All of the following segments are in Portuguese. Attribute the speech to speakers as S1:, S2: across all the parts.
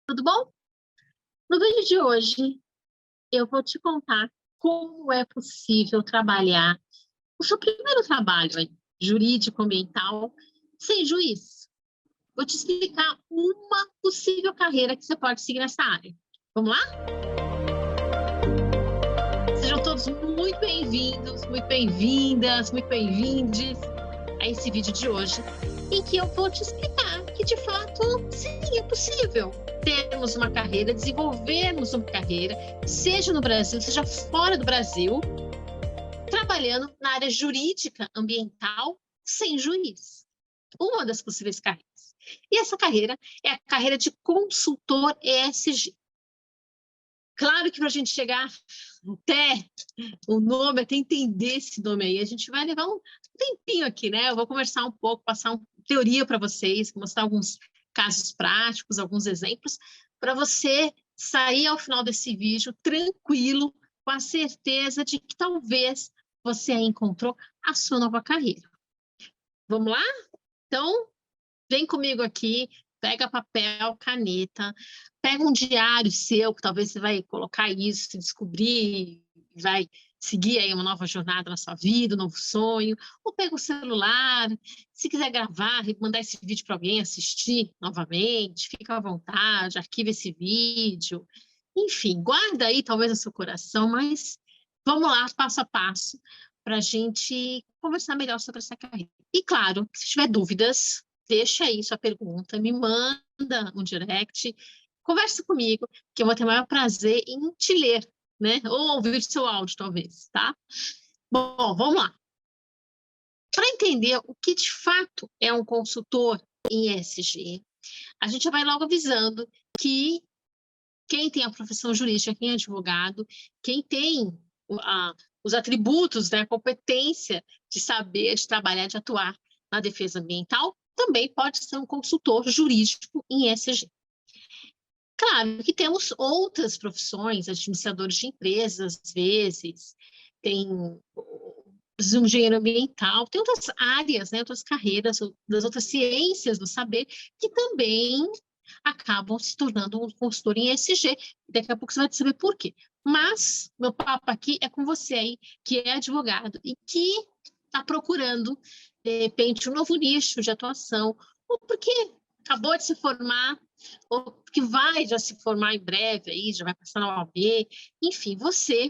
S1: Tudo bom? No vídeo de hoje, eu vou te contar como é possível trabalhar o seu primeiro trabalho aí, jurídico ambiental, sem juiz. Vou te explicar uma possível carreira que você pode seguir nessa área. Vamos lá? Sejam todos muito bem-vindos, muito bem-vindas, muito bem-vindes a esse vídeo de hoje, em que eu vou te explicar que, de fato, sim, é possível termos uma carreira, desenvolvermos uma carreira, seja no Brasil, seja fora do Brasil, trabalhando na área jurídica ambiental sem juiz. Uma das possíveis carreiras. E essa carreira é a carreira de consultor ESG. Claro que para a gente chegar até o nome, até entender esse nome aí, a gente vai levar um tempinho aqui, né? Eu vou conversar um pouco, passar uma teoria para vocês, mostrar alguns casos práticos, alguns exemplos, para você sair ao final desse vídeo tranquilo, com a certeza de que talvez você aí encontrou a sua nova carreira. Vamos lá? Então, vem comigo aqui, pega papel, caneta, pega um diário seu, que talvez você vai colocar isso, descobrir, vai seguir aí uma nova jornada na sua vida, um novo sonho, ou pega o celular, se quiser gravar, mandar esse vídeo para alguém assistir novamente, fica à vontade, arquiva esse vídeo, enfim, guarda aí talvez no seu coração, mas vamos lá, passo a passo, para a gente conversar melhor sobre essa carreira. E claro, se tiver dúvidas, deixa aí sua pergunta, me manda um direct, conversa comigo, que eu vou ter o maior prazer em te ler, né? Ou ouvir seu áudio, talvez, tá? Bom, vamos lá. Para entender o que de fato é um consultor em ESG, a gente já vai logo avisando que quem tem a profissão jurídica, quem é advogado, quem tem os atributos, né, a competência de saber, de trabalhar, de atuar na defesa ambiental, também pode ser um consultor jurídico em ESG. Claro que temos outras profissões, administradores de empresas, às vezes, tem um engenheiro ambiental, tem outras áreas, né, outras carreiras, das outras ciências do saber, que também acabam se tornando um consultor em ESG. Daqui a pouco você vai saber por quê. Mas meu papo aqui é com você aí, que é advogado e que está procurando, de repente, um novo nicho de atuação, ou porque acabou de se formar, ou porque vai já se formar em breve, aí, já vai passar na OAB, enfim, você,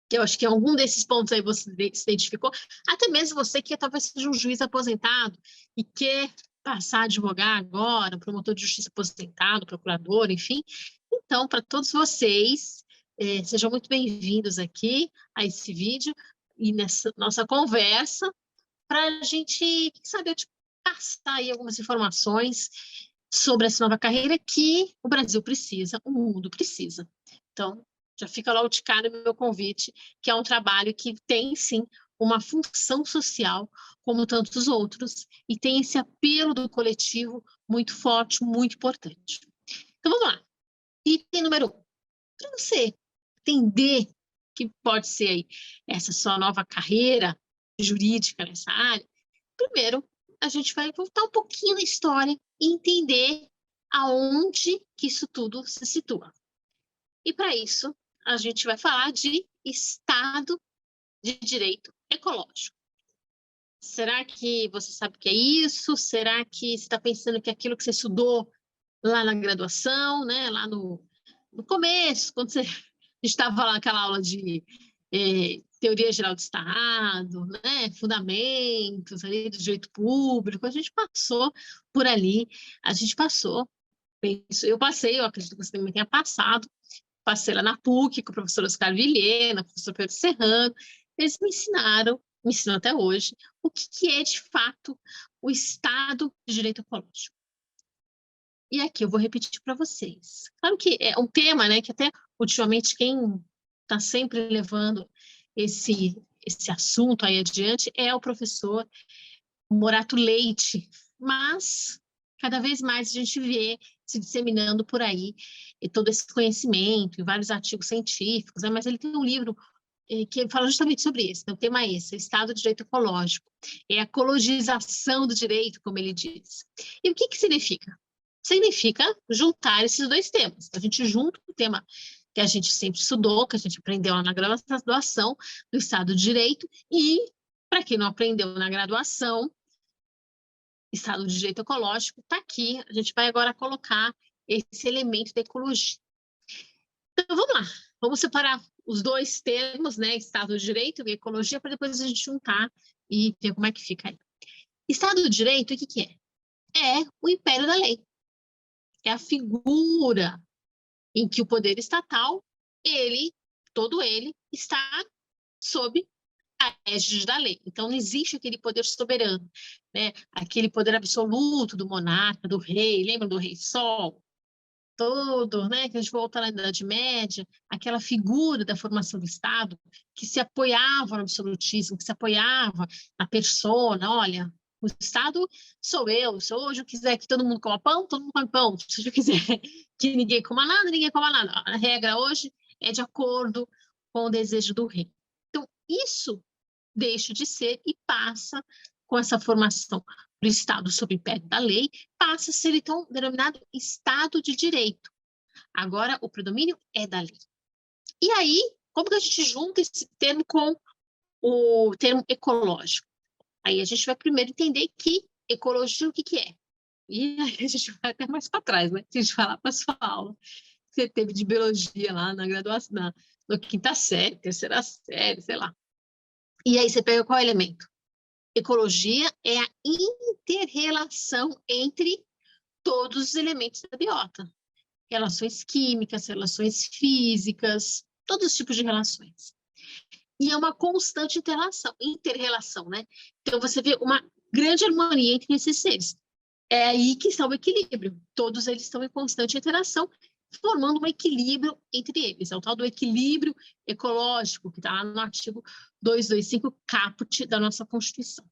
S1: que eu acho que em algum desses pontos aí você se identificou, até mesmo você que talvez seja um juiz aposentado e quer passar a advogar agora, promotor de justiça aposentado, procurador, enfim. Então, para todos vocês, sejam muito bem-vindos aqui a esse vídeo e nessa nossa conversa, para a gente, quem sabe, eu te passar aí algumas informações sobre essa nova carreira que o Brasil precisa, o mundo precisa. Então, já fica logo de cara o meu convite, que é um trabalho que tem, sim, uma função social, como tantos outros, e tem esse apelo do coletivo muito forte, muito importante. Então, vamos lá. Item número 1. Para você entender que pode ser aí essa sua nova carreira jurídica nessa área, primeiro, a gente vai voltar um pouquinho na história e entender aonde que isso tudo se situa. E para isso, a gente vai falar de Estado de Direito Ecológico. Será que você sabe o que é isso? Será que você está pensando que é aquilo que você estudou lá na graduação, né? Lá no começo, quando você estava lá naquela aula de teoria geral do Estado, né? Fundamentos ali do direito público, a gente passou por ali, a gente passou, eu passei, eu acredito que você também tenha passado, passei lá na PUC com o professor Oscar Vilhena, professor Pedro Serrano, eles me ensinaram, me ensinam até hoje, o que é de fato o Estado de Direito Ecológico. E aqui eu vou repetir para vocês. Claro que é um tema, né, que até ultimamente quem está sempre levando esse assunto aí adiante é o professor Morato Leite, mas cada vez mais a gente vê se disseminando por aí todo esse conhecimento, em vários artigos científicos, né? Mas ele tem um livro que fala justamente sobre isso, né? O tema é esse, o Estado de Direito Ecológico, é a ecologização do direito, como ele diz. E o que significa? significa juntar esses dois temas. A gente junta o tema que a gente sempre estudou, que a gente aprendeu lá na graduação do Estado de Direito, e, para quem não aprendeu na graduação, Estado de Direito Ecológico, está aqui. A gente vai agora colocar esse elemento da ecologia. Então, vamos lá. Vamos separar os dois termos, né? Estado de Direito e Ecologia, para depois a gente juntar e ver como é que fica aí. Estado de Direito, o que que é? É o império da lei. É a figura em que o poder estatal, todo ele, está sob a égide da lei. Então, não existe aquele poder soberano, né? Aquele poder absoluto do monarca, do rei, lembra do rei Sol? Todo, né? Que a gente volta na Idade Média, aquela figura da formação do Estado que se apoiava no absolutismo, que se apoiava na persona, olha, o Estado sou eu, se hoje eu quiser que todo mundo coma pão, todo mundo come pão, se eu quiser que ninguém coma nada, ninguém coma nada. A regra hoje é de acordo com o desejo do rei. Então, isso deixa de ser e passa com essa formação do Estado sob o império da lei, passa a ser, então, denominado Estado de Direito. Agora, o predomínio é da lei. E aí, como que a gente junta esse termo com o termo ecológico? Aí a gente vai primeiro entender que ecologia, o que que é? E aí a gente vai até mais para trás, né? Se a gente falar para a sua aula, que você teve de biologia lá na graduação, na quinta série, terceira série, sei lá. E aí você pega qual elemento? Ecologia é a inter-relação entre todos os elementos da biota. Relações químicas, relações físicas, todos os tipos de relações. E é uma constante inter-relação, né? Então, você vê uma grande harmonia entre esses seres. É aí que está o equilíbrio. Todos eles estão em constante interação, formando um equilíbrio entre eles. É o tal do equilíbrio ecológico, que está lá no artigo 225 caput da nossa Constituição.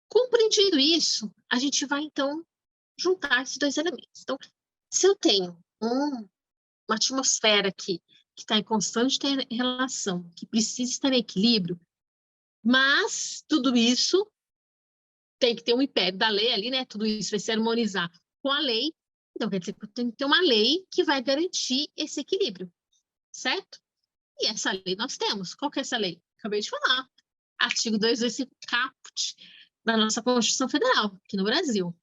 S1: Compreendido isso, a gente vai, então, juntar esses dois elementos. Então, se eu tenho uma atmosfera aqui que está em constante relação, que precisa estar em equilíbrio, mas tudo isso tem que ter um império da lei ali, né? Tudo isso vai se harmonizar com a lei. Então, quer dizer que eu tenho que ter uma lei que vai garantir esse equilíbrio, certo? E essa lei nós temos. Qual que é essa lei? Acabei de falar. Artigo 225 caput da nossa Constituição Federal, aqui no Brasil.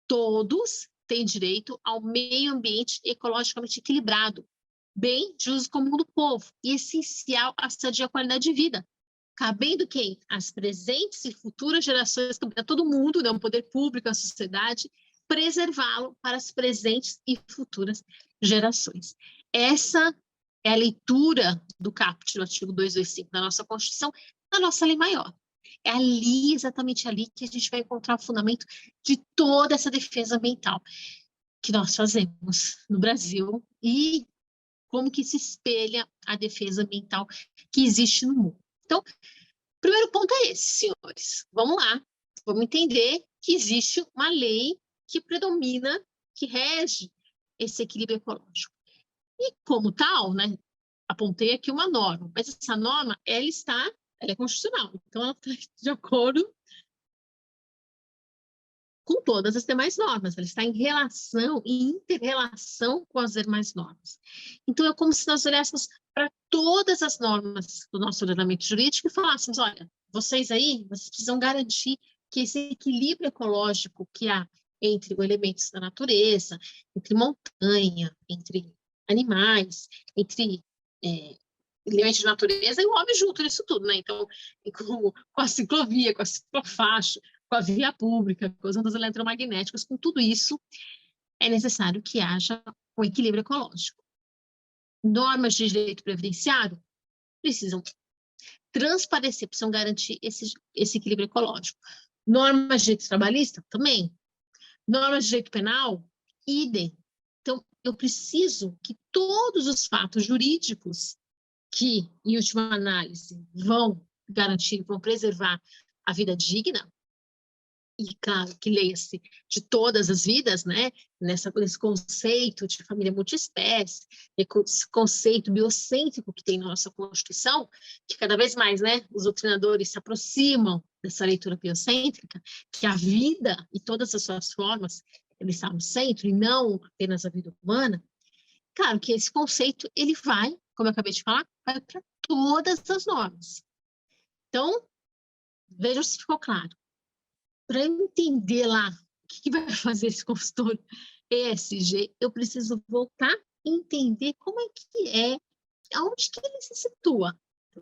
S1: Todos têm direito ao meio ambiente ecologicamente equilibrado, bem de uso comum do povo e essencial à sadia qualidade de vida, cabendo quem? As presentes e futuras gerações, a todo mundo, né, o poder público, a sociedade, preservá-lo para as presentes e futuras gerações. Essa é a leitura do caput do artigo 225 da nossa Constituição, da nossa lei maior. É ali, exatamente ali, que a gente vai encontrar o fundamento de toda essa defesa ambiental que nós fazemos no Brasil e como que se espelha a defesa ambiental que existe no mundo. Então, o primeiro ponto é esse, senhores. Vamos lá, vamos entender que existe uma lei que predomina, que rege esse equilíbrio ecológico. E como tal, né, apontei aqui uma norma, mas essa norma, ela é constitucional, então ela está de acordo com todas as demais normas, ela está em relação, em inter-relação com as demais normas. Então, é como se nós olhássemos para todas as normas do nosso ordenamento jurídico e falássemos, olha, vocês aí, vocês precisam garantir que esse equilíbrio ecológico que há entre os elementos da natureza, entre montanha, entre animais, entre elementos de natureza e o homem junto nisso tudo, né? Então, com a ciclovia, com a ciclofaixa, com a via pública, com as ondas eletromagnéticas, com tudo isso, é necessário que haja um equilíbrio ecológico. Normas de direito previdenciário precisam transparecer, precisam garantir esse equilíbrio ecológico. Normas de direito trabalhista também. Normas de direito penal, idem. Então, eu preciso que todos os fatos jurídicos que, em última análise, vão garantir, vão preservar a vida digna, e claro, que leia-se de todas as vidas, né? Nesse conceito de família multiespécie, esse conceito biocêntrico que tem na nossa Constituição, que cada vez mais, né, os doutrinadores se aproximam dessa leitura biocêntrica, que a vida e todas as suas formas ele está no centro e não apenas a vida humana, claro que esse conceito, ele vai, como eu acabei de falar, vai para todas as normas. Então, veja se ficou claro. Para entender lá o que vai fazer esse consultor ESG, eu preciso voltar e entender como é que é, aonde que ele se situa.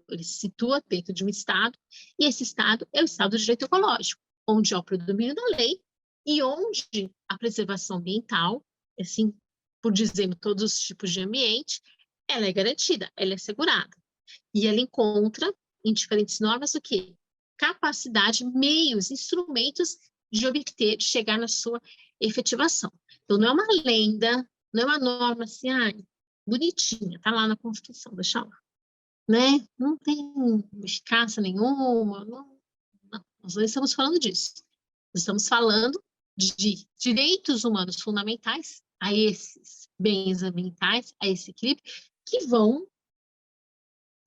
S1: Ele se situa dentro de um Estado, e esse Estado é o Estado do direito ecológico, onde há o predomínio da lei e onde a preservação ambiental, assim, por dizendo todos os tipos de ambiente, ela é garantida, ela é assegurada. E ela encontra, em diferentes normas, o quê? Capacidade, meios, instrumentos de obter, de chegar na sua efetivação. Então, não é uma lenda, não é uma norma assim, bonitinha, tá lá na Constituição, deixa lá. Né? Não tem eficácia nenhuma, nós não estamos falando disso. Nós estamos falando de direitos humanos fundamentais a esses bens ambientais, a esse equilíbrio, que vão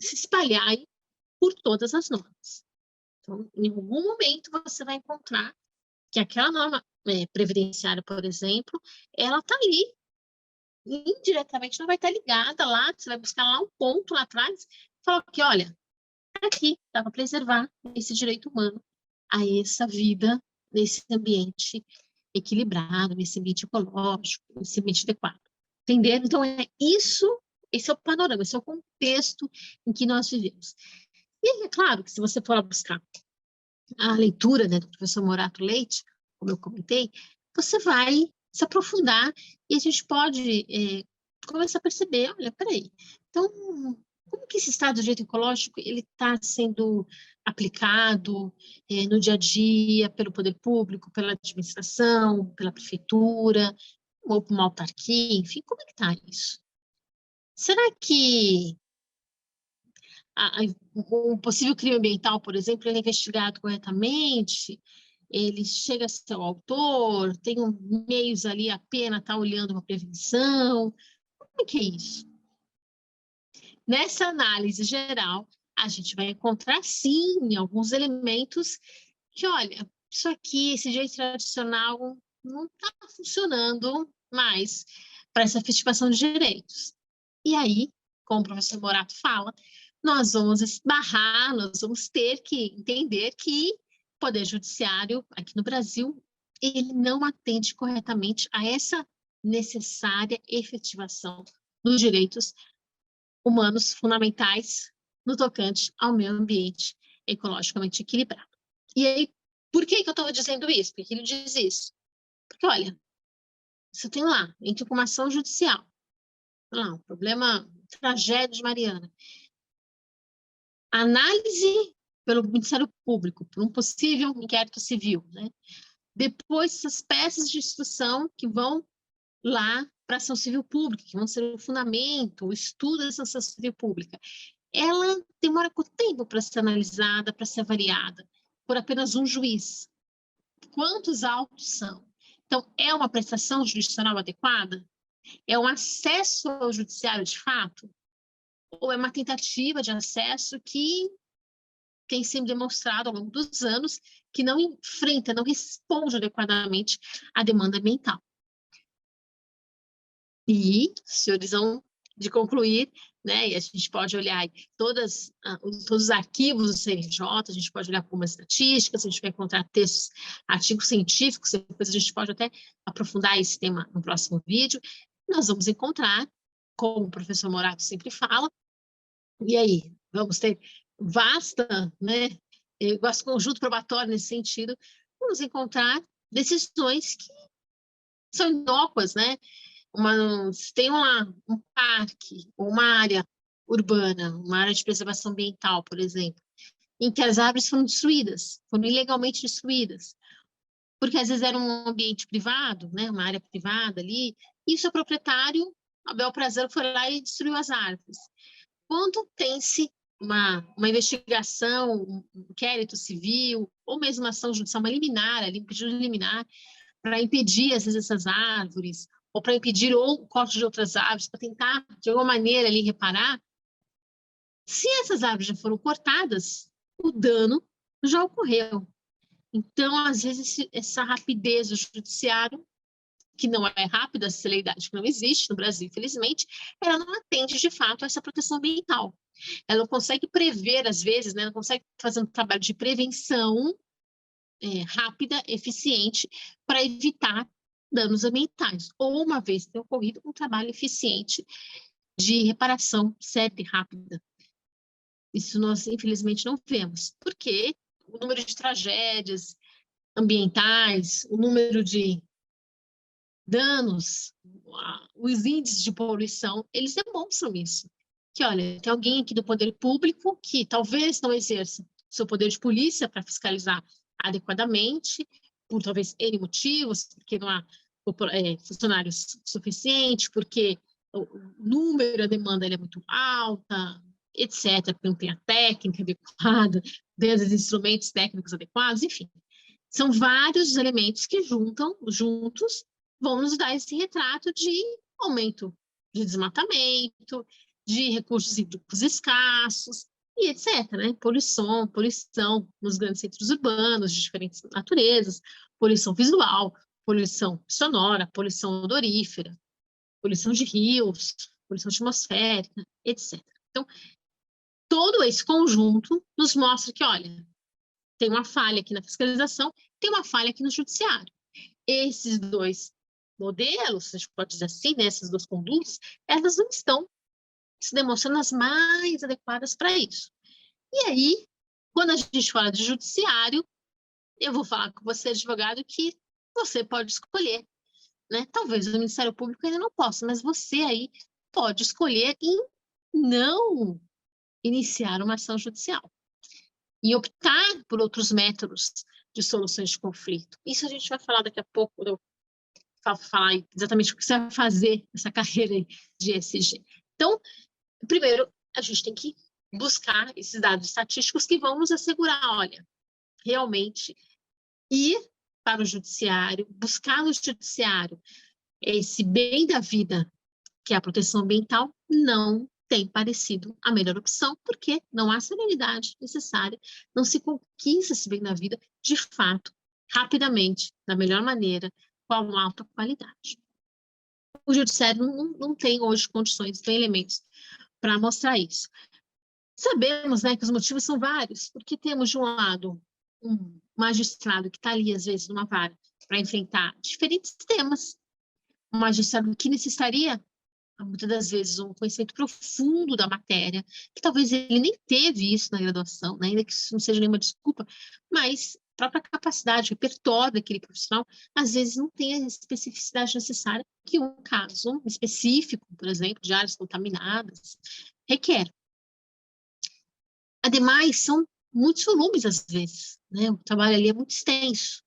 S1: se espalhar aí por todas as normas. Então, em algum momento você vai encontrar que aquela norma previdenciária, por exemplo, ela está ali, indiretamente não vai estar ligada lá, você vai buscar lá um ponto lá atrás, e falar que, olha, aqui dá para preservar esse direito humano a essa vida, nesse ambiente equilibrado, nesse ambiente ecológico, nesse ambiente adequado. Entenderam? Então, esse é o panorama, esse é o contexto em que nós vivemos. E é claro que se você for buscar a leitura, né, do professor Morato Leite, como eu comentei, você vai se aprofundar e a gente pode começar a perceber, olha, peraí, então, como que esse Estado de Direito Ecológico ele está sendo aplicado no dia a dia pelo poder público, pela administração, pela prefeitura, ou por uma autarquia, enfim, como é que está isso? Será que um possível crime ambiental, por exemplo, ele é investigado corretamente, ele chega a ser o autor, tem meios ali, a pena está olhando uma prevenção, como é que é isso? Nessa análise geral, a gente vai encontrar, sim, alguns elementos que, olha, isso aqui, esse jeito tradicional não está funcionando mais para essa efetivação de direitos. E aí, como o professor Morato fala, nós vamos esbarrar, nós vamos ter que entender que o Poder Judiciário, aqui no Brasil, ele não atende corretamente a essa necessária efetivação dos direitos humanos fundamentais no tocante ao meio ambiente ecologicamente equilibrado. E aí, por que eu estou dizendo isso? Por que ele diz isso? Porque, olha, você tem lá, entre uma ação judicial, lá, um problema, tragédia de Mariana, análise pelo Ministério Público, por um possível inquérito civil, né? Depois, essas peças de instrução que vão lá para a ação civil pública, que vão ser o fundamento, o estudo dessa ação civil pública, ela demora quanto tempo para ser analisada, para ser avaliada? Por apenas um juiz. Quantos autos são? Então, é uma prestação jurisdicional adequada? É um acesso ao judiciário de fato? Ou é uma tentativa de acesso que tem sido demonstrado ao longo dos anos que não enfrenta, não responde adequadamente à demanda ambiental? E, senhores vão de concluir, né, e a gente pode olhar todos os arquivos do CNJ, a gente pode olhar algumas estatísticas, a gente vai encontrar textos, artigos científicos, depois a gente pode até aprofundar esse tema no próximo vídeo. Nós vamos encontrar, como o professor Morato sempre fala, e aí, vamos ter vasta, né, vasto conjunto probatório nesse sentido, vamos encontrar decisões que são inócuas, né? Tem um parque, uma área urbana, uma área de preservação ambiental, por exemplo, em que as árvores foram destruídas, foram ilegalmente destruídas, porque às vezes era um ambiente privado, né, uma área privada ali, e o seu proprietário, a bel prazer, foi lá e destruiu as árvores. Quando tem-se uma investigação, um inquérito civil, ou mesmo uma ação judicial, uma liminar, ali, um pedido de liminar, para impedir, às vezes, essas árvores, ou para impedir o corte de outras árvores, para tentar, de alguma maneira, ali, reparar, se essas árvores já foram cortadas, o dano já ocorreu. Então, às vezes, essa rapidez do judiciário que não é rápida, a celeridade que não existe no Brasil, infelizmente, ela não atende de fato a essa proteção ambiental. Ela não consegue prever, às vezes, né, não consegue fazer um trabalho de prevenção rápida, eficiente, para evitar danos ambientais. Ou, uma vez ter ocorrido, um trabalho eficiente de reparação certa e rápida. Isso nós, infelizmente, não vemos, porque o número de tragédias ambientais, o número de danos, os índices de poluição, eles demonstram isso. Que, olha, tem alguém aqui do poder público que talvez não exerça seu poder de polícia para fiscalizar adequadamente, por talvez N motivos, porque não há funcionários suficientes, porque o número, a demanda é muito alta, etc., porque não tem a técnica adequada, desde os instrumentos técnicos adequados, enfim. São vários elementos que juntos, vão nos dar esse retrato de aumento de desmatamento, de recursos hídricos escassos, e etc., né? Poluição nos grandes centros urbanos, de diferentes naturezas, poluição visual, poluição sonora, poluição odorífera, poluição de rios, poluição atmosférica, etc. Então, todo esse conjunto nos mostra que, olha, tem uma falha aqui na fiscalização, tem uma falha aqui no judiciário. Esses dois modelos, a gente pode dizer assim, né, essas duas condutas, elas não estão se demonstrando as mais adequadas para isso. E aí, quando a gente fala de judiciário, eu vou falar com você, advogado, que você pode escolher, né? Talvez o Ministério Público ainda não possa, mas você aí pode escolher em não iniciar uma ação judicial e optar por outros métodos de soluções de conflito. Isso a gente vai falar daqui a pouco, quando eu falar exatamente o que você vai fazer nessa carreira de ESG. Então, primeiro, a gente tem que buscar esses dados estatísticos que vão nos assegurar, olha, realmente ir para o judiciário, buscar no judiciário esse bem da vida, que é a proteção ambiental, não tem parecido a melhor opção, porque não há celeridade necessária, não se conquista esse bem da vida, de fato, rapidamente, da melhor maneira, com uma alta qualidade. O judiciário não tem hoje condições, tem elementos para mostrar isso. Sabemos, né, que os motivos são vários, porque temos, de um lado, um magistrado que está ali, às vezes, numa vara, para enfrentar diferentes temas, um magistrado que necessitaria, muitas das vezes, um conhecimento profundo da matéria, que talvez ele nem teve isso na graduação, né, ainda que isso não seja nenhuma desculpa, mas a própria capacidade, o repertório daquele profissional, às vezes não tem a especificidade necessária que um caso específico, por exemplo, de áreas contaminadas, requer. Ademais, são muitos volumes, às vezes, né? O trabalho ali é muito extenso.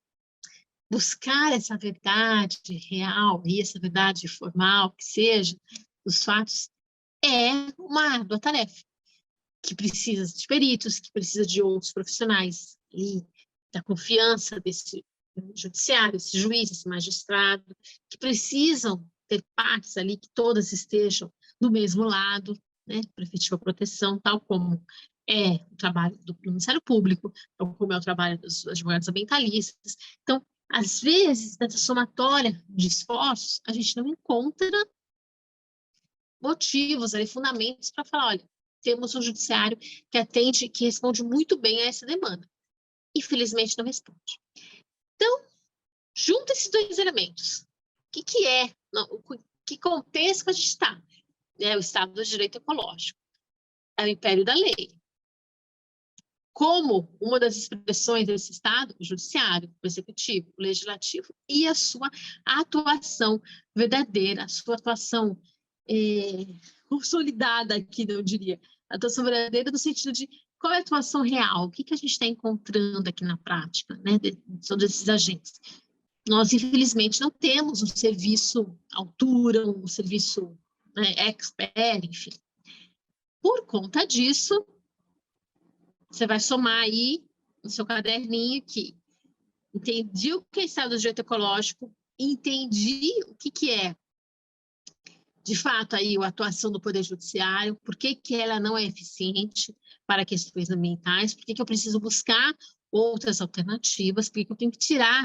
S1: Buscar essa verdade real e essa verdade formal, que seja, dos fatos, é uma árdua tarefa, que precisa de peritos, que precisa de outros profissionais, e da confiança desse judiciário, esse juiz, esse magistrado, que precisam ter partes ali, que todas estejam do mesmo lado, né, para efetiva proteção, tal como é o trabalho do Ministério Público, tal como é o trabalho dos advogados ambientalistas. Então, às vezes, nessa somatória de esforços, a gente não encontra motivos, ali, fundamentos para falar, olha, temos um judiciário que atende, que responde muito bem a essa demanda. Infelizmente, não responde. Então, junta esses dois elementos. O que é? Que contexto a gente está? É o Estado do Direito Ecológico. É o império da lei. Como uma das expressões desse Estado, o judiciário, o executivo, o legislativo, e a sua atuação verdadeira, a sua atuação consolidada aqui, eu diria, a atuação verdadeira no sentido de qual é a atuação real, o que a gente está encontrando aqui na prática, né, todos esses agentes. Nós, infelizmente, não temos um serviço à altura, um serviço, né, expert, enfim. Por conta disso, você vai somar aí no seu caderninho que entendi o que é Estado do Direito Ecológico, entendi o que é, de fato, aí a atuação do Poder Judiciário, por que ela não é eficiente para questões ambientais, por que eu preciso buscar outras alternativas, por que eu tenho que tirar,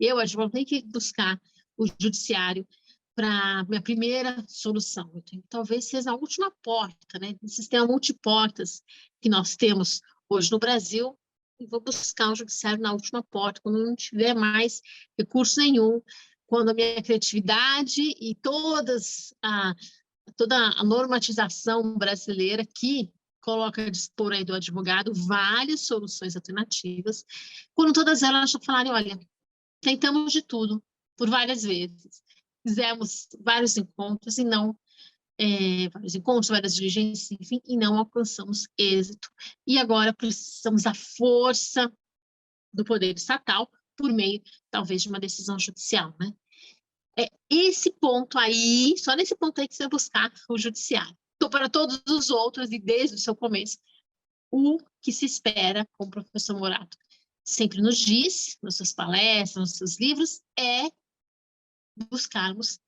S1: eu advogado, tenho que buscar o judiciário para a minha primeira solução. Então, talvez seja a última porta, né? O sistema multiportas que nós temos hoje no Brasil, e vou buscar o judiciário na última porta, quando não tiver mais recurso nenhum, quando a minha criatividade e toda a normatização brasileira que coloca a dispor aí do advogado várias soluções alternativas, quando todas elas já falarem, olha, tentamos de tudo, por várias vezes, fizemos vários encontros e não, vários encontros, várias diligências, enfim, e não alcançamos êxito. E agora precisamos da força do poder estatal por meio, talvez, de uma decisão judicial, né? É esse ponto aí, só nesse ponto aí que você vai buscar o judiciário. Então, para todos os outros, e desde o seu começo, o que se espera, como o professor Morato sempre nos diz, nas suas palestras, nos seus livros, é buscarmos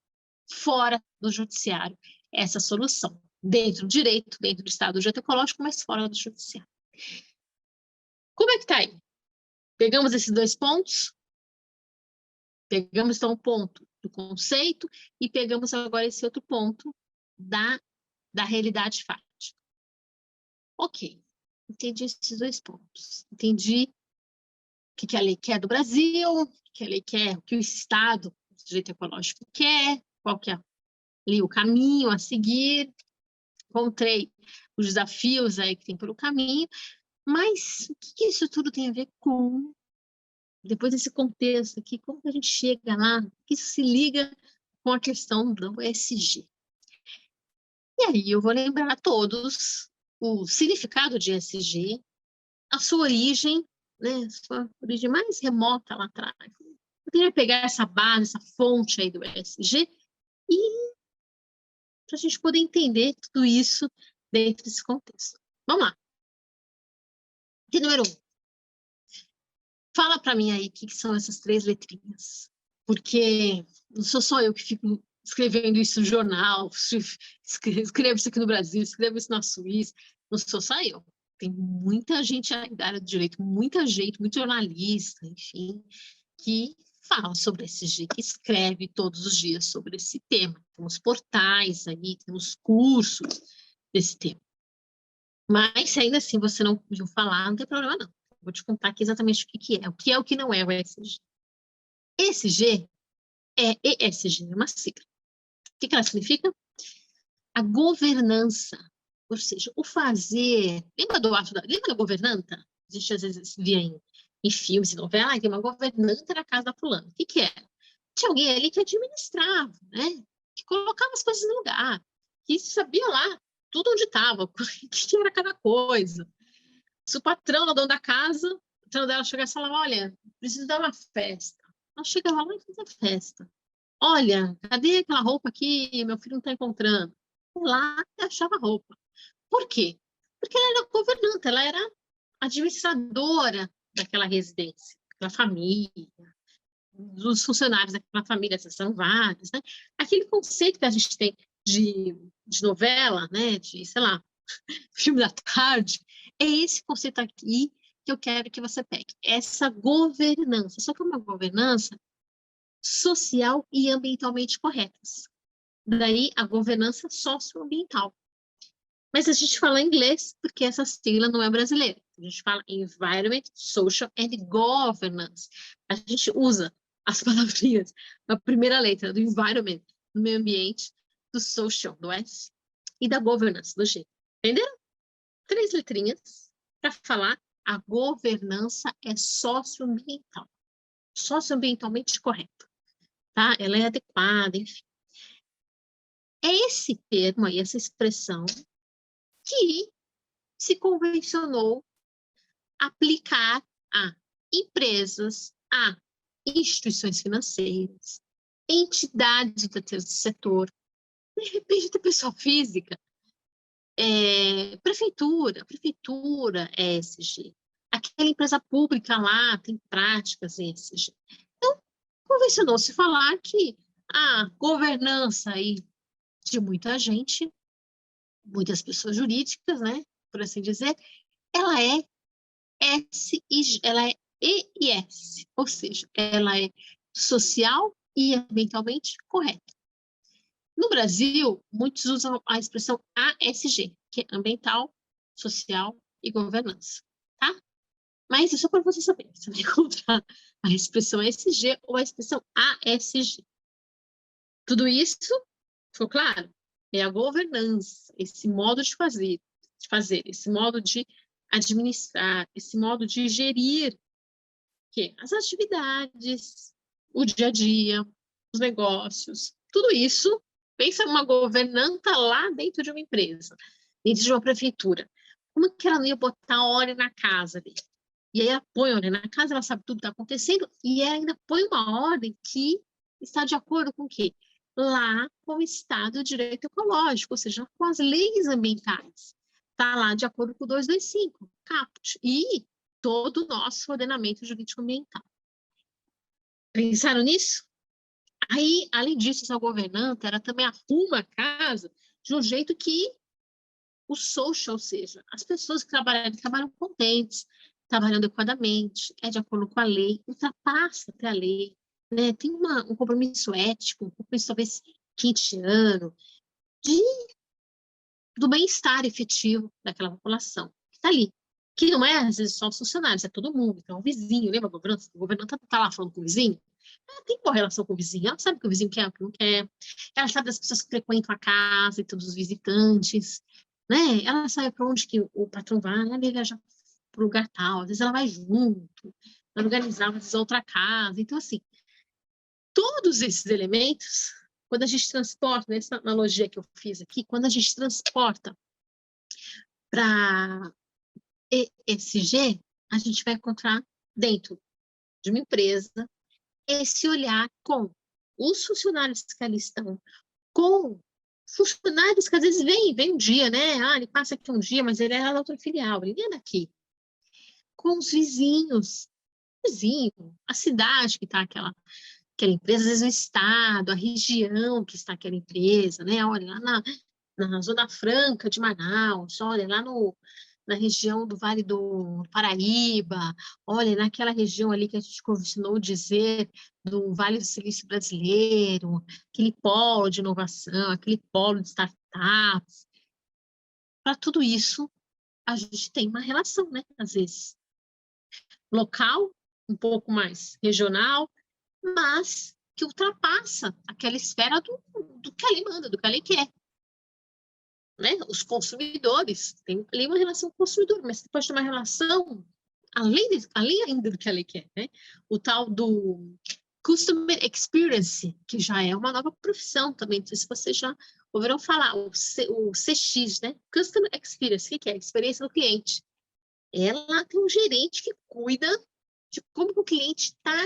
S1: fora do judiciário essa solução, dentro do direito, dentro do Estado do direito ecológico, mas fora do judiciário. Como é que está aí? Pegamos esses dois pontos? Pegamos, então, o ponto do conceito e pegamos agora esse outro ponto da realidade fática. Ok, entendi esses dois pontos. Entendi o que a lei quer do Brasil, o que a lei quer, o que o Estado, o direito ecológico quer, qual que é ali o caminho a seguir. Encontrei os desafios aí que tem pelo caminho, mas o que isso tudo tem a ver com, depois desse contexto aqui, como que a gente chega lá, o que isso se liga com a questão do ESG? E aí eu vou lembrar a todos o significado de ESG, a sua origem, né, a sua origem mais remota lá atrás. Eu queria pegar essa base, essa fonte aí do ESG e para a gente poder entender tudo isso dentro desse contexto. Vamos lá. Item número 1. Fala para mim aí o que são essas 3 letrinhas, porque não sou só eu que fico escrevendo isso no jornal, escrevo isso aqui no Brasil, escrevo isso na Suíça, não sou só eu. Tem muita gente da área do direito, muita gente, muito jornalista, enfim, que fala sobre ESG, que escreve todos os dias sobre esse tema. Temos portais aí, temos cursos desse tema. Mas, se ainda assim você não ouviu falar, não tem problema não. Vou te contar aqui exatamente o que é o que não é o ESG. ESG é ESG, é uma sigla. O que ela significa? A governança, ou seja, o fazer. Lembra da governanta? A gente às vezes via em filmes e novelas, tem uma governanta na casa da fulana. O que era? Tinha alguém ali que administrava, né? Que colocava as coisas no lugar, que sabia lá tudo onde estava, o que era cada coisa. Se o patrão, o dono da casa, o patrão dela chegasse e falava, olha, preciso dar uma festa. Ela chegava lá e fazia festa. Olha, cadê aquela roupa aqui? Meu filho não está encontrando. Lá e achava roupa. Por quê? Porque ela era governanta, ela era administradora daquela residência, daquela família, dos funcionários daquela família, essas são vários, né? Aquele conceito que a gente tem de novela, né? De, sei lá, filme da tarde, é esse conceito aqui que eu quero que você pegue. Essa governança, só que é uma governança social e ambientalmente corretas. Daí a governança socioambiental. Mas a gente fala em inglês porque essa sigla não é brasileira. A gente fala Environment, Social and Governance. A gente usa as palavrinhas, a primeira letra do Environment, do meio ambiente, do Social, do S, e da Governance, do G. Entenderam? 3 letrinhas para falar a governança é socioambiental. Socioambientalmente correta. Tá? Ela é adequada, enfim. É esse termo aí, essa expressão que se convencionou aplicar a empresas, a instituições financeiras, entidades do terceiro setor, de repente, da pessoa física, prefeitura é ESG. Aquela empresa pública lá tem práticas ESG. Então, convencionou-se falar que a governança aí de muita gente, muitas pessoas jurídicas, né, por assim dizer, ela é ela é EIS, ou seja, ela é social e ambientalmente correta. No Brasil, muitos usam a expressão ASG, que é ambiental, social e governança, tá? Mas isso é para você saber. Você vai encontrar a expressão ASG ou a expressão ASG. Tudo isso, ficou claro? É a governança, esse modo de fazer, esse modo de administrar, esse modo de gerir que as atividades, o dia a dia, os negócios, tudo isso, pensa numa governanta lá dentro de uma empresa, dentro de uma prefeitura. Como que ela não ia botar ordem na casa dele? E aí ela põe ordem na casa, ela sabe tudo que está acontecendo, e ela ainda põe uma ordem que está de acordo com o quê? Lá com o Estado de Direito Ecológico, ou seja, com as leis ambientais. Está lá de acordo com o 225, CAPT, e todo o nosso ordenamento jurídico ambiental. Pensaram nisso? Aí, além disso, essa governanta, ela também arruma a casa de um jeito que o social, ou seja, as pessoas que trabalham contentes, trabalhando adequadamente, é de acordo com a lei, ultrapassa até a lei, né? Tem um compromisso ético, um compromisso talvez kantiano, do bem-estar efetivo daquela população que está ali. Que não é, às vezes, só os funcionários, é todo mundo. Então, o vizinho, lembra a governança? O governante está lá falando com o vizinho. Ela tem correlação com o vizinho, ela sabe o que o vizinho quer, o que não quer. Ela sabe das pessoas que frequentam a casa e todos os visitantes, né? Ela sabe para onde que o patrão vai, ela viaja para o lugar tal, às vezes ela vai junto, ela organizava, às vezes, outra casa. Então, assim, todos esses elementos, quando a gente transporta, nessa analogia que eu fiz aqui, quando a gente transporta para ESG, a gente vai encontrar dentro de uma empresa esse olhar com os funcionários que ali estão, com funcionários que às vezes vem um dia, né? Ah, ele passa aqui um dia, mas ele é da outra filial, ele é daqui. Com os vizinhos, a cidade que está aquela empresa, às vezes o estado, a região que está aquela empresa, né? Olha, lá na Zona Franca de Manaus, olha, lá na região do Vale do Paraíba, olha, naquela região ali que a gente costunou dizer do Vale do Silício Brasileiro, aquele polo de inovação, aquele polo de startups. Para tudo isso, a gente tem uma relação, né? Às vezes local, um pouco mais regional, mas que ultrapassa aquela esfera do que a lei manda, do que a lei quer. Né? Os consumidores, tem ali uma relação com o consumidor, mas você pode ter uma relação além ainda do que a lei quer, né? O tal do Customer Experience, que já é uma nova profissão também, não sei se vocês já ouviram falar, o CX, né? Customer Experience, o que é? A experiência do cliente. Ela tem um gerente que cuida de como o cliente está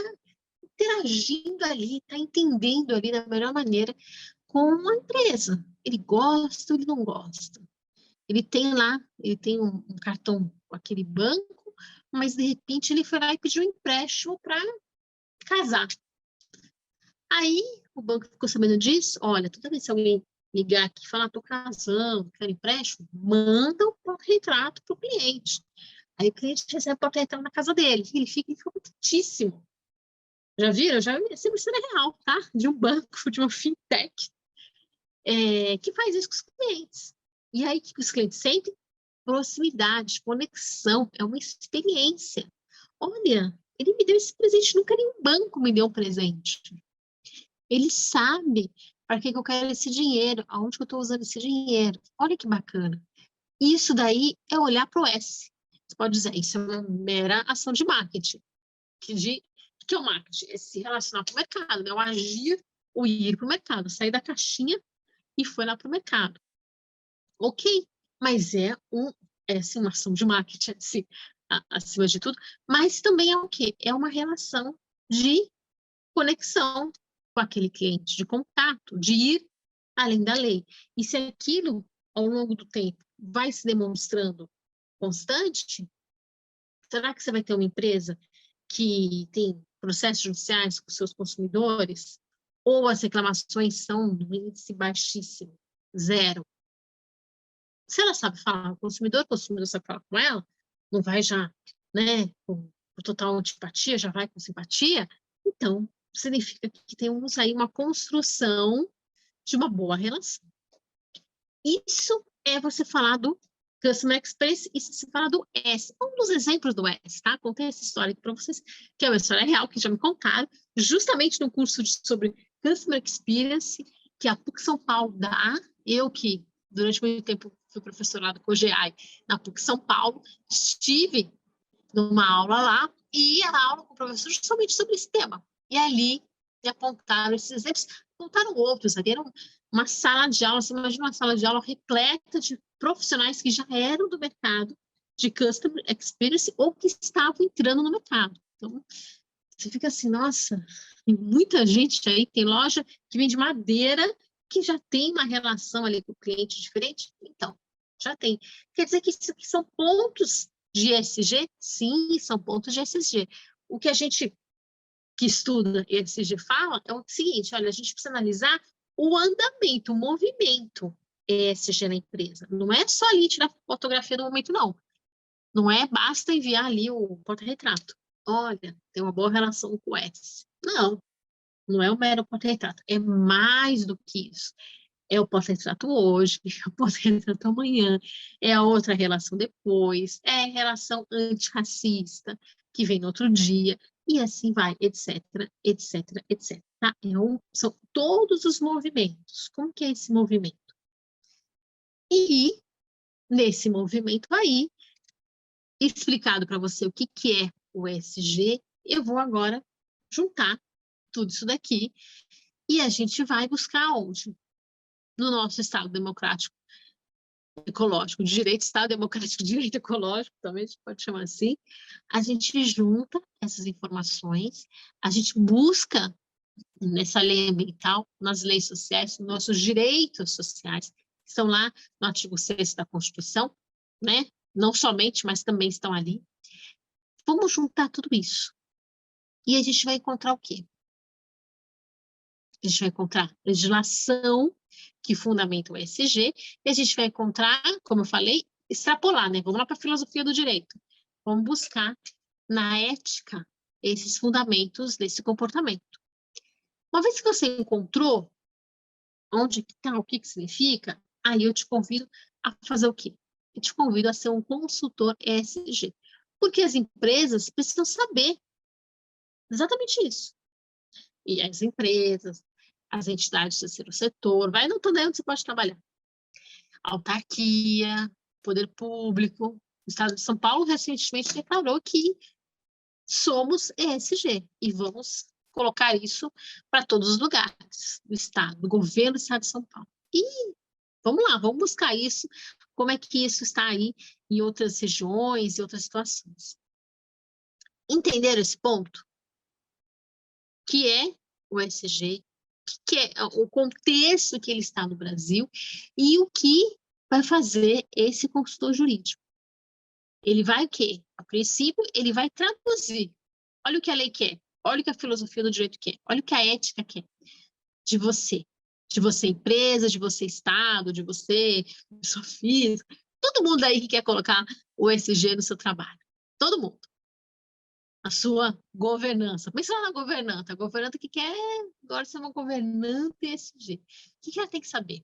S1: interagindo ali, está entendendo ali da melhor maneira com a empresa. Ele gosta ou ele não gosta. Ele tem um cartão com aquele banco, mas de repente ele foi lá e pediu um empréstimo para casar. Aí o banco ficou sabendo disso, olha, toda vez que alguém ligar aqui e falar, estou casando, quero empréstimo, manda o porta-retrato para o cliente. Aí o cliente recebe o porta-retrato na casa dele, ele fica contentíssimo. Já viram? Já vi essa história real, tá? De um banco, de uma fintech, que faz isso com os clientes. E aí, o que os clientes sentem? Proximidade, conexão, é uma experiência. Olha, ele me deu esse presente, nunca nenhum banco me deu um presente. Ele sabe para que eu quero esse dinheiro, aonde que eu estou usando esse dinheiro. Olha que bacana. Isso daí é olhar para o S. Você pode dizer, isso é uma mera ação de marketing. Que é o marketing? É se relacionar com o mercado, né? O agir, o ir para o mercado, sair da caixinha e foi lá para o mercado. Ok, mas é assim, uma ação de marketing, assim, acima de tudo, mas também é o quê? É uma relação de conexão com aquele cliente, de contato, de ir além da lei. E se aquilo, ao longo do tempo, vai se demonstrando constante, será que você vai ter uma empresa que tem processos judiciais com seus consumidores, ou as reclamações são de índice baixíssimo, zero? Se ela sabe falar com o consumidor sabe falar com ela, não vai já, né, com total antipatia, já vai com simpatia, então significa que temos aí uma construção de uma boa relação. Isso é você falar do Customer Experience e se falar do S. Um dos exemplos do S, tá? Contei essa história aqui para vocês, que é uma história real, que já me contaram, justamente no curso sobre Customer Experience, que a PUC São Paulo dá. Eu que, durante muito tempo, fui professora lá do COGEAI, na PUC São Paulo, estive numa aula lá, e era aula com o professor justamente sobre esse tema. E ali me apontaram esses exemplos, apontaram outros, ali era uma sala de aula, você imagina uma sala de aula repleta de profissionais que já eram do mercado de Customer Experience ou que estavam entrando no mercado. Então, você fica assim, nossa, tem muita gente aí, tem loja que vende madeira, que já tem uma relação ali com o cliente diferente. Então, já tem. Quer dizer que isso aqui são pontos de ESG? Sim, são pontos de ESG. O que a gente que estuda ESG fala é o seguinte, olha, a gente precisa analisar o andamento, o movimento ESG na empresa. Não é só ali tirar fotografia do momento, não. Não é basta enviar ali o porta-retrato. Olha, tem uma boa relação com o S. Não, não é o mero porta-retrato. É mais do que isso. É o porta-retrato hoje, é o porta-retrato amanhã, é a outra relação depois, é a relação antirracista, que vem no outro dia, e assim vai, etc, etc, etc. Tá? São todos os movimentos. Como que é esse movimento? E nesse movimento aí, explicado para você o que é o ESG, eu vou agora juntar tudo isso daqui e a gente vai buscar onde? No nosso Estado Democrático Ecológico, de direito, Estado Democrático de Direito Ecológico, também a gente pode chamar assim, a gente junta essas informações, a gente busca nessa lei ambiental, nas leis sociais, nos nossos direitos sociais, que estão lá no artigo 6º da Constituição, né? Não somente, mas também estão ali. Vamos juntar tudo isso. E a gente vai encontrar o quê? A gente vai encontrar legislação que fundamenta o ESG, e a gente vai encontrar, como eu falei, extrapolar, né? Vamos lá para a filosofia do direito. Vamos buscar na ética esses fundamentos desse comportamento. Uma vez que você encontrou onde está, o que significa, aí eu te convido a fazer o quê? Eu te convido a ser um consultor ESG. Porque as empresas precisam saber exatamente isso. E as empresas, as entidades do terceiro setor, vai anotando aí onde você pode trabalhar. Autarquia, poder público. O Estado de São Paulo recentemente declarou que somos ESG e vamos colocar isso para todos os lugares do Estado, do governo do Estado de São Paulo. E vamos lá, vamos buscar isso, como é que isso está aí em outras regiões e outras situações. Entenderam esse ponto? Que é o ESG, que é o contexto que ele está no Brasil e o que vai fazer esse consultor jurídico. Ele vai o quê? A princípio, ele vai traduzir. Olha o que a lei quer, olha o que a filosofia do direito quer, olha o que a ética quer de você empresa, de você Estado, de você pessoa física, todo mundo aí que quer colocar o ESG no seu trabalho, todo mundo. A sua governança. Pensa lá na governanta. A governanta que quer agora ser uma governanta ESG. O que ela tem que saber?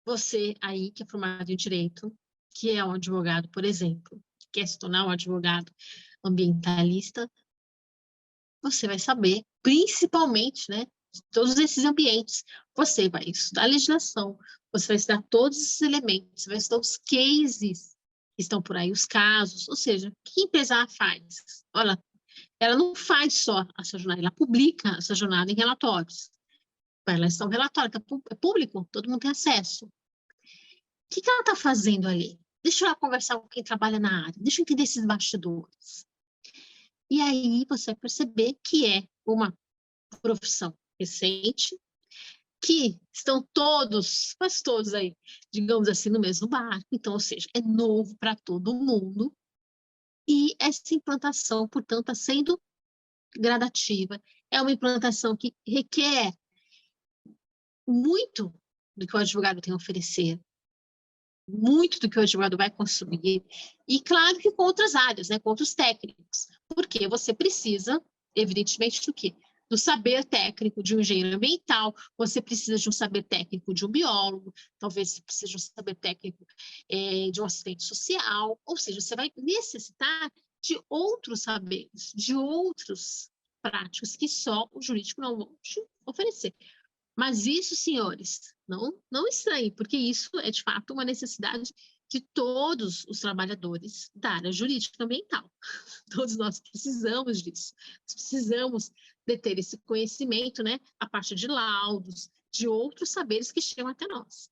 S1: Você aí que é formado em direito, que é um advogado, por exemplo, que quer se tornar um advogado ambientalista, você vai saber, principalmente, né, de todos esses ambientes. Você vai estudar a legislação, você vai estudar todos esses elementos, você vai estudar os cases que estão por aí, os casos, ou seja, o que a empresa faz? Olha, ela não faz só a sua jornada, ela publica a sua jornada em relatórios. Ela está um relatório, é público, todo mundo tem acesso. O que ela está fazendo ali? Deixa eu conversar com quem trabalha na área, deixa eu entender esses bastidores. E aí você vai perceber que é uma profissão recente, que estão todos, quase todos aí, digamos assim, no mesmo barco. Então, ou seja, é novo para todo mundo. E essa implantação, portanto, está sendo gradativa. É uma implantação que requer muito do que o advogado tem a oferecer, muito do que o advogado vai consumir, e claro que com outras áreas, né, com outros técnicos, porque você precisa, evidentemente, do quê? do saber técnico de um engenheiro ambiental, você precisa de um saber técnico de um biólogo, talvez você precise de um saber técnico de um assistente social, ou seja, você vai necessitar de outros saberes, de outros práticos que só o jurídico não vai te oferecer. Mas isso, senhores, não estranhe, porque isso é, de fato, uma necessidade de todos os trabalhadores da área jurídica ambiental. Todos nós precisamos disso. Nós precisamos de ter esse conhecimento, né? A parte de laudos, de outros saberes que chegam até nós.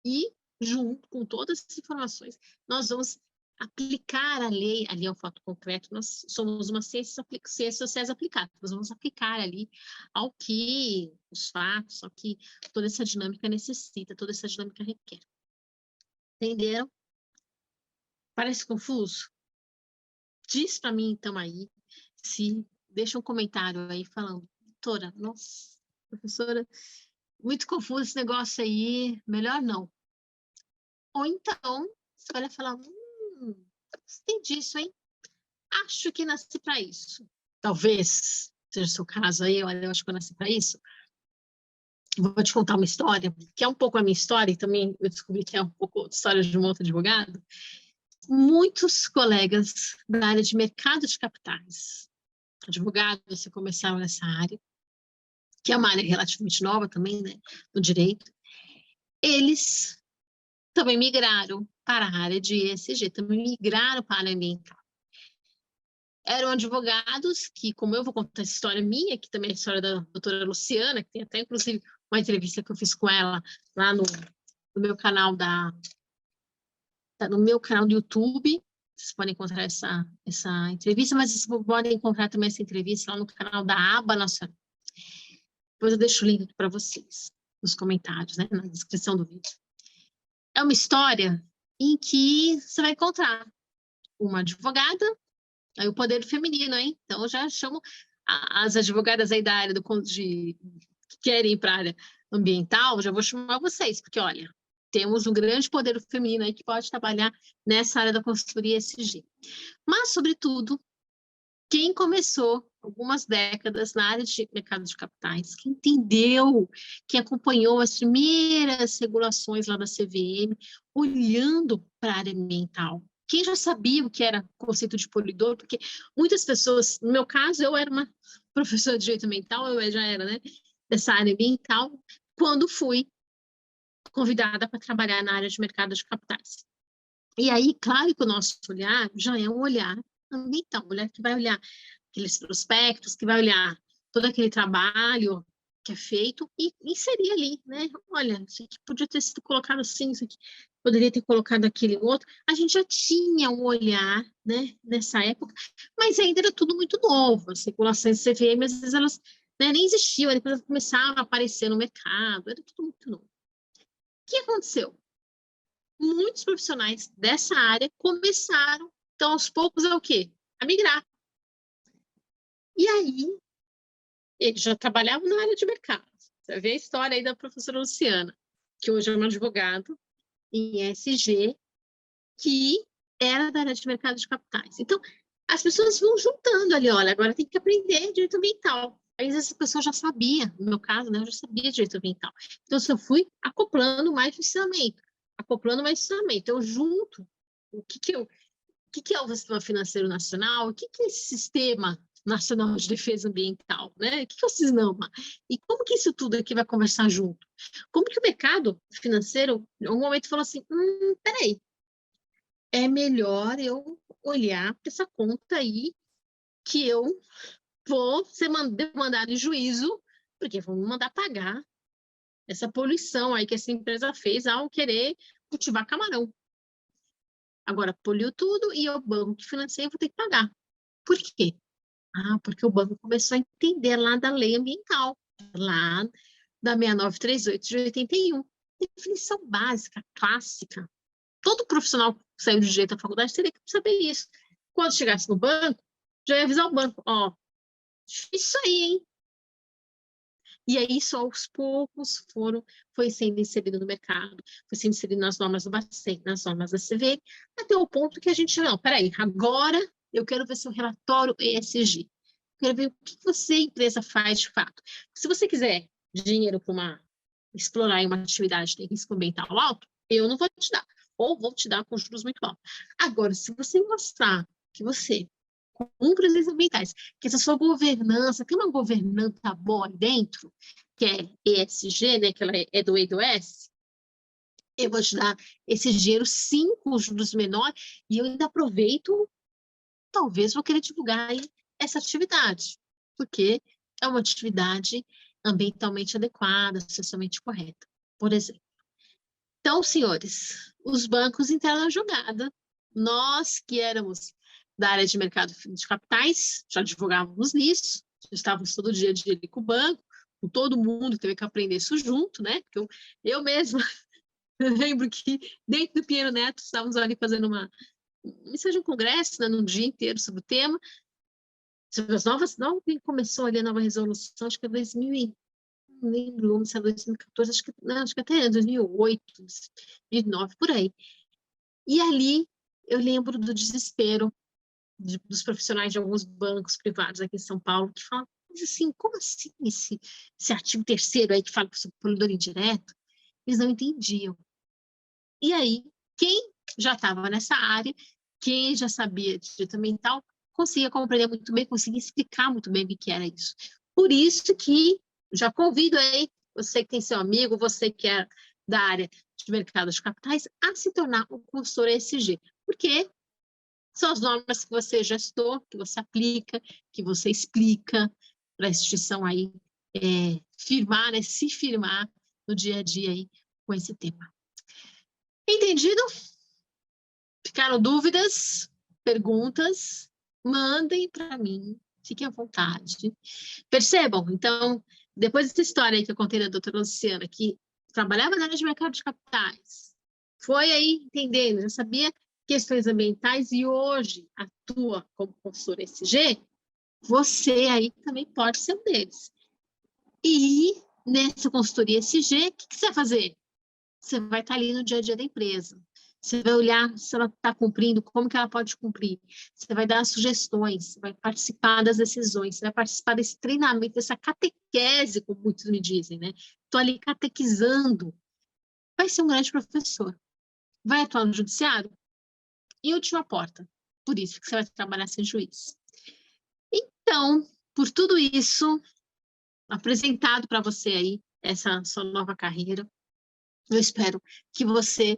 S1: E, junto com todas essas informações, nós vamos aplicar a lei, ali é um fato concreto, nós somos uma ciência sociais aplicada, nós vamos aplicar ali ao que os fatos, ao que toda essa dinâmica necessita, toda essa dinâmica requer. Entenderam? Parece confuso? Diz para mim, então, aí, se deixa um comentário aí falando, doutora, nossa, professora, muito confuso esse negócio aí, melhor não. Ou então, você vai falar, gostei disso, hein? Acho que nasci para isso. Talvez seja o seu caso aí, olha, eu acho que eu nasci para isso. Vou te contar uma história, que é um pouco a minha história, e também eu descobri que é um pouco a história de um outro advogado. Muitos colegas da área de mercado de capitais, advogados que começaram nessa área, que é uma área relativamente nova também, né, no direito, eles também migraram para a área de ESG, também migraram para a área ambiental. Eram advogados que, como eu vou contar essa história minha, que também é a história da doutora Luciana, que tem até, inclusive, uma entrevista que eu fiz com ela lá no meu canal no meu canal do YouTube. Vocês podem encontrar essa entrevista, mas vocês podem encontrar também essa entrevista lá no canal da Aba Nacional. Depois eu deixo o link aqui para vocês, nos comentários, né, na descrição do vídeo. É uma história em que você vai encontrar uma advogada, aí o poder feminino, hein? Então, eu já chamo as advogadas aí da área que querem ir para a área ambiental, já vou chamar vocês, porque, olha, temos um grande poder feminino aí que pode trabalhar nessa área da consultoria ESG. Mas, sobretudo, quem começou algumas décadas na área de mercado de capitais, que entendeu, que acompanhou as primeiras regulações lá da CVM, olhando para a área ambiental. Quem já sabia o que era o conceito de poluidor, porque muitas pessoas, no meu caso, eu era uma professora de direito ambiental, eu já era, né, dessa área ambiental, quando fui convidada para trabalhar na área de mercado de capitais. E aí, claro que o nosso olhar já é um olhar ambiental, um olhar que vai olhar aqueles prospectos, que vai olhar todo aquele trabalho que é feito e inserir ali, né? Olha, isso aqui podia ter sido colocado assim, isso aqui poderia ter colocado aquele outro. A gente já tinha um olhar, né, nessa época, mas ainda era tudo muito novo. As regulações CVM, às vezes elas, né, nem existiam, depois elas começavam a aparecer no mercado, era tudo muito novo. O que aconteceu? Muitos profissionais dessa área começaram, então, aos poucos, é o quê? A migrar. E aí, eles já trabalhavam na área de mercado. Você vê a história aí da professora Luciana, que hoje é uma advogada em ESG, que era da área de mercado de capitais. Então, as pessoas vão juntando ali, olha, agora tem que aprender direito ambiental. Aí, essa pessoa já sabia, no meu caso, né, eu já sabia direito ambiental. Então, eu fui acoplando mais ensinamento, Eu junto o que é o Sistema Financeiro Nacional, o que é esse Sistema Nacional de Defesa Ambiental, né? O que é o SISNAMA? E como que isso tudo aqui vai conversar junto? Como que o mercado financeiro, em algum momento, falou assim, peraí, é melhor eu olhar para essa conta aí que eu vou ser demandado em juízo, porque vão me mandar pagar essa poluição aí que essa empresa fez ao querer cultivar camarão. Agora, poluiu tudo e o banco financeiro vou ter que pagar. Por quê? Porque o banco começou a entender lá da lei ambiental, lá da 6938 de 81. Definição básica, clássica. Todo profissional que saiu de direito da faculdade teria que saber isso. Quando chegasse no banco, já ia avisar o banco, isso aí, hein? E aí, só aos poucos, foi sendo inserido no mercado, foi sendo inserido nas normas do Bacen, nas normas da CVM, até o ponto que a gente, não, peraí, agora eu quero ver seu relatório ESG. quero ver o que você, empresa, faz de fato. Se você quiser dinheiro para explorar uma atividade que tem risco ambiental alto, eu não vou te dar. Ou vou te dar com juros muito altos. Agora, se você mostrar que você cumpre as leis ambientais, que essa sua governança, tem uma governança boa aí dentro, que é ESG, né, que ela é do E e do S, eu vou te dar esse dinheiro sim com juros menores e eu ainda aproveito, talvez vou querer divulgar aí essa atividade, porque é uma atividade ambientalmente adequada, socialmente correta, por exemplo. Então, senhores, os bancos entraram na jogada. Nós que éramos da área de mercado de capitais, já divulgávamos nisso, estávamos todo dia de ir com o banco, com todo mundo teve que aprender isso junto, né? Porque eu mesma lembro que dentro do Pinheiro Neto estávamos ali fazendo uma missão de um congresso, né, num dia inteiro sobre o tema, sobre as novas, não começou ali a nova resolução, acho que é 2000 não lembro se é 2014, acho que até 2008, 2009, por aí. E ali eu lembro do desespero dos profissionais de alguns bancos privados aqui em São Paulo, que falam, mas assim, como assim esse artigo 3º aí que fala sobre o poluidor indireto? Eles não entendiam. E aí, quem já estava nessa área, quem já sabia de direito ambiental, conseguia compreender muito bem, conseguia explicar muito bem o que era isso. Por isso que já convido aí, você que tem seu amigo, você que é da área de mercado de capitais, a se tornar um consultor ESG, porque são as normas que você gestor, que você aplica, que você explica para a instituição aí firmar, né, se firmar no dia a dia aí com esse tema. Entendido? Ficaram dúvidas? Perguntas? Mandem para mim, fiquem à vontade. Percebam, então, depois dessa história aí que eu contei da doutora Luciana, que trabalhava na área de mercado de capitais, foi aí entendendo, já sabia questões ambientais e hoje atua como consultor ESG, você aí também pode ser um deles. E nessa consultoria ESG, o que você vai fazer? Você vai estar ali no dia a dia da empresa. Você vai olhar se ela está cumprindo, como que ela pode cumprir. Você vai dar sugestões, você vai participar das decisões, você vai participar desse treinamento, dessa catequese, como muitos me dizem, né? Estou ali catequizando. Vai ser um grande professor. Vai atuar no judiciário? Em última porta. Por isso que você vai trabalhar sem juiz. Então, por tudo isso, apresentado para você aí, essa sua nova carreira, eu espero que você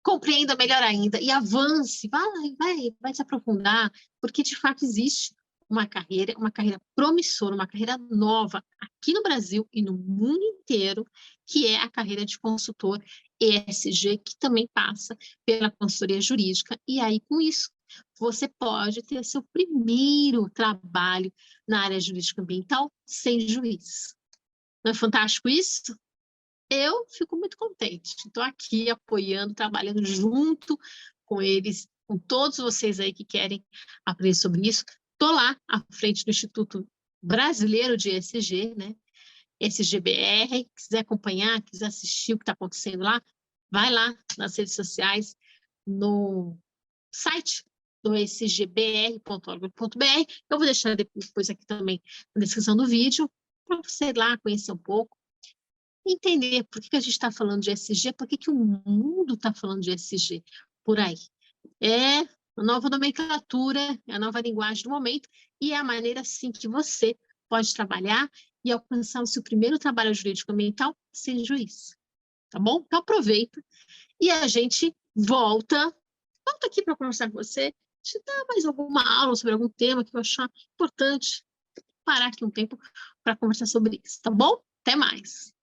S1: compreenda melhor ainda e avance, vai se aprofundar, porque de fato existe uma carreira promissora, uma carreira nova aqui no Brasil e no mundo inteiro, que é a carreira de consultor ESG, que também passa pela consultoria jurídica, e aí com isso você pode ter seu primeiro trabalho na área jurídica ambiental sem juiz. Não é fantástico isso? Eu fico muito contente. Estou aqui apoiando, trabalhando junto com eles, com todos vocês aí que querem aprender sobre isso. Estou lá à frente do Instituto Brasileiro de ESG, né? SGBR. Quiser acompanhar, quiser assistir o que está acontecendo lá, vai lá nas redes sociais, no site do sgbr.org.br. Eu vou deixar depois aqui também na descrição do vídeo, para você ir lá conhecer um pouco. Entender por que a gente está falando de ESG, por que o mundo está falando de ESG por aí. É a nova nomenclatura, é a nova linguagem do momento, e é a maneira, sim, que você pode trabalhar e alcançar o seu primeiro trabalho jurídico ambiental sem juiz. Tá bom? Então, aproveita e a gente volta aqui para conversar com você, te dar mais alguma aula sobre algum tema que eu achar importante, parar aqui um tempo para conversar sobre isso, tá bom? Até mais!